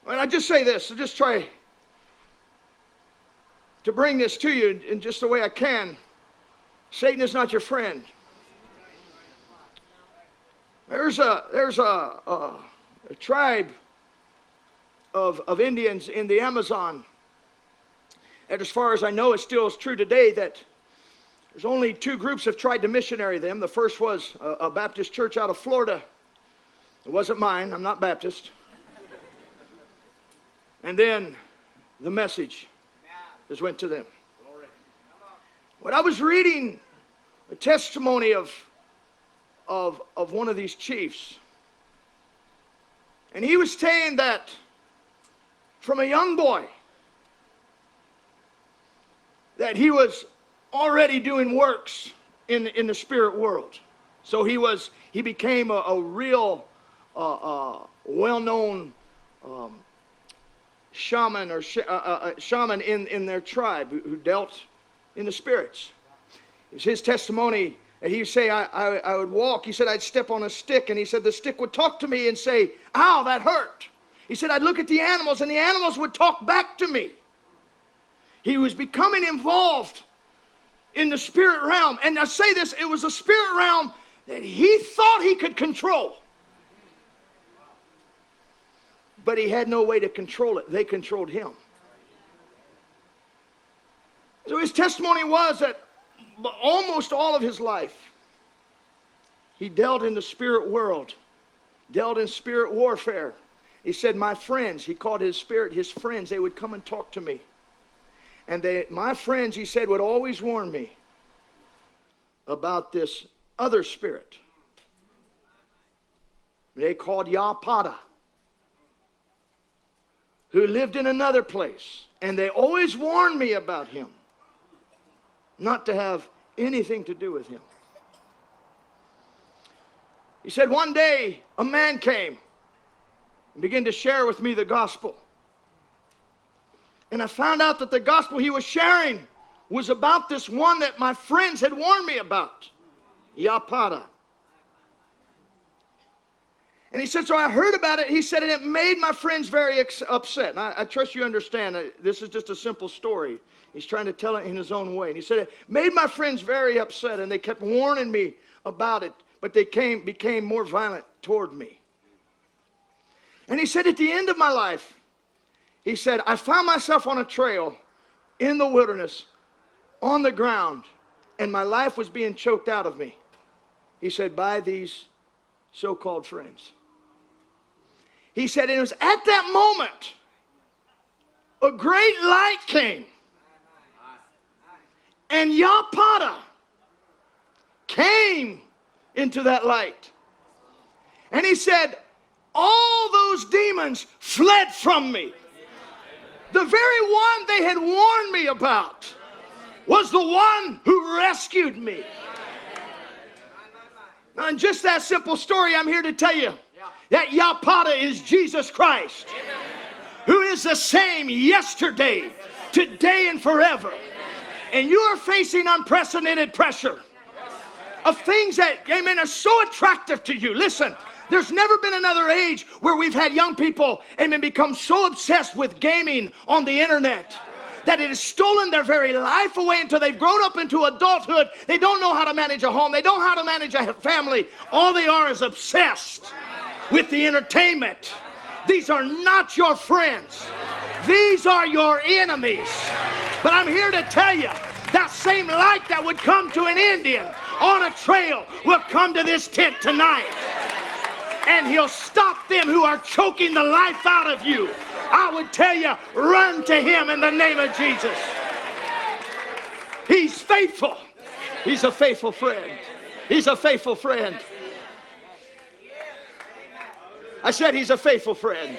And I just say this, I just try to bring this to you in just the way I can. Satan is not your friend. There's a tribe of Indians in the Amazon, and as far as I know, it still is true today, that there's only two groups have tried to missionary them. The first was a Baptist church out of Florida. It wasn't mine. I'm not Baptist. And then the message just went to them. When I was reading a testimony of one of these chiefs, and he was saying that from a young boy, that he was already doing works in the spirit world. So he became a real well-known shaman or shaman in their tribe who dealt in the spirits. It was his testimony. And he would say, I would walk. He said, I'd step on a stick. And he said, the stick would talk to me and say, ow, that hurt. He said, I'd look at the animals and the animals would talk back to me. He was becoming involved in the spirit realm. And I say this, it was a spirit realm that he thought he could control. But he had no way to control it. They controlled him. So his testimony was that almost all of his life, he dealt in the spirit world, dealt in spirit warfare. He said, my friends, he called his spirit his friends, they would come and talk to me. And my friends, he said, would always warn me about this other spirit. They called Yapada, who lived in another place. And they always warned me about him, not to have anything to do with him. He said, one day a man came and began to share with me the gospel. And I found out that the gospel he was sharing was about this one that my friends had warned me about, Yapada. And he said, so I heard about it. He said, and it made my friends very upset. And I trust you understand. This is just a simple story. He's trying to tell it in his own way. And he said, it made my friends very upset, and they kept warning me about it, but they became more violent toward me. And he said, at the end of my life, he said, I found myself on a trail in the wilderness, on the ground, and my life was being choked out of me. He said, by these so-called friends. He said, it was at that moment, a great light came. And Yapada came into that light. And he said, all those demons fled from me. The very one they had warned me about was the one who rescued me. Now, in just that simple story, I'm here to tell you that Yapada is Jesus Christ, who is the same yesterday, today, and forever. And you are facing unprecedented pressure of things that, amen, are so attractive to you. Listen, there's never been another age where we've had young people, amen, become so obsessed with gaming on the internet that it has stolen their very life away until they've grown up into adulthood. They don't know how to manage a home. They don't know how to manage a family. All they are is obsessed with the entertainment. These are not your friends. These are your enemies. But I'm here to tell you, that same light that would come to an Indian on a trail will come to this tent tonight. And he'll stop them who are choking the life out of you. I would tell you, run to him in the name of Jesus. He's faithful. He's a faithful friend. He's a faithful friend. I said he's a faithful friend.